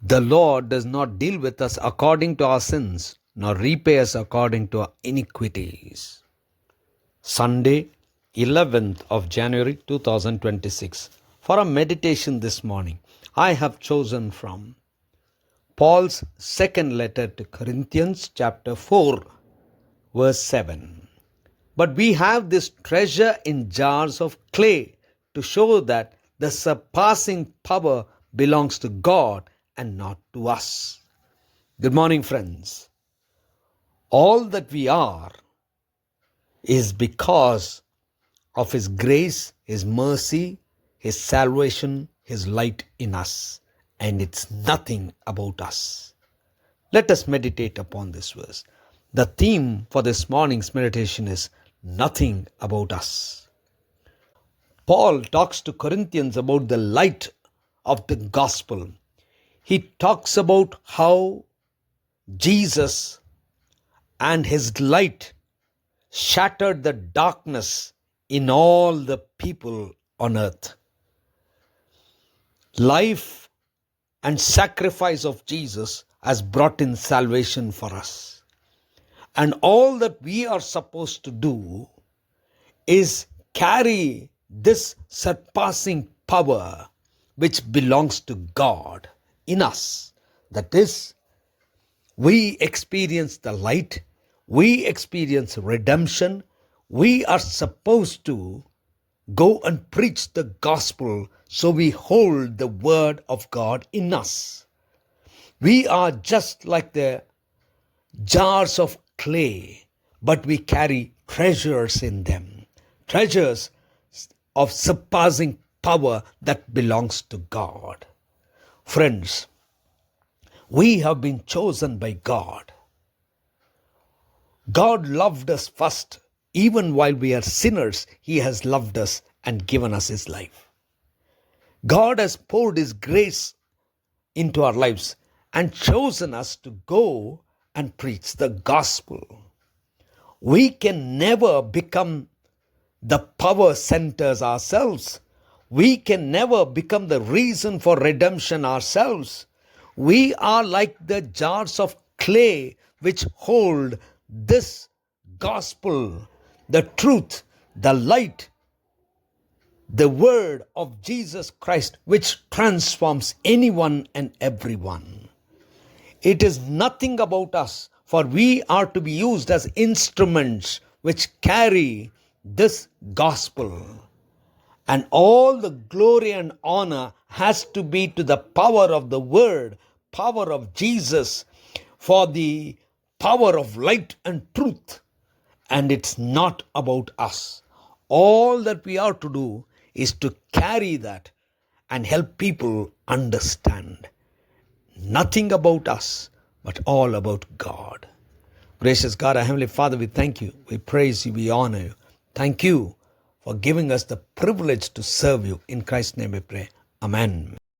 The Lord does not deal with us according to our sins, nor repay us according to our iniquities. Sunday, 11th of January 2026. For a meditation this morning, I have chosen from Paul's second letter to Corinthians, chapter 4, verse 7. But we have this treasure in jars of clay to show that the surpassing power belongs to God and not to us. Good morning, friends. All that we are is because of His grace, His mercy, His salvation, His light in us. And it's nothing about us. Let us meditate upon this verse. The theme for this morning's meditation is nothing about us. Paul talks to Corinthians about the light of the gospel. He talks about how Jesus and His light shattered the darkness in all the people on earth. Life and sacrifice of Jesus has brought in salvation for us. And all that we are supposed to do is carry this surpassing power which belongs to God in us. That is, we experience the light, we experience redemption, we are supposed to go and preach the gospel, so we hold the word of God in us. We are just like the jars of clay, but we carry treasures in them, treasures of surpassing power that belongs to God. Friends, we have been chosen by God. God loved us first. Even while we are sinners, He has loved us and given us His life. God has poured His grace into our lives and chosen us to go and preach the gospel. We can never become the power centers ourselves. We can never become the reason for redemption ourselves. We are like the jars of clay which hold this gospel, the truth, the light, the word of Jesus Christ, which transforms anyone and everyone. It is nothing about us, for we are to be used as instruments which carry this gospel. And all the glory and honor has to be to the power of the word, power of Jesus, for the power of light and truth. And it's not about us. All that we are to do is to carry that and help people understand. Nothing about us, but all about God. Gracious God, our Heavenly Father, we thank You, we praise You, we honor You. Thank You for giving us the privilege to serve You. In Christ's name we pray. Amen.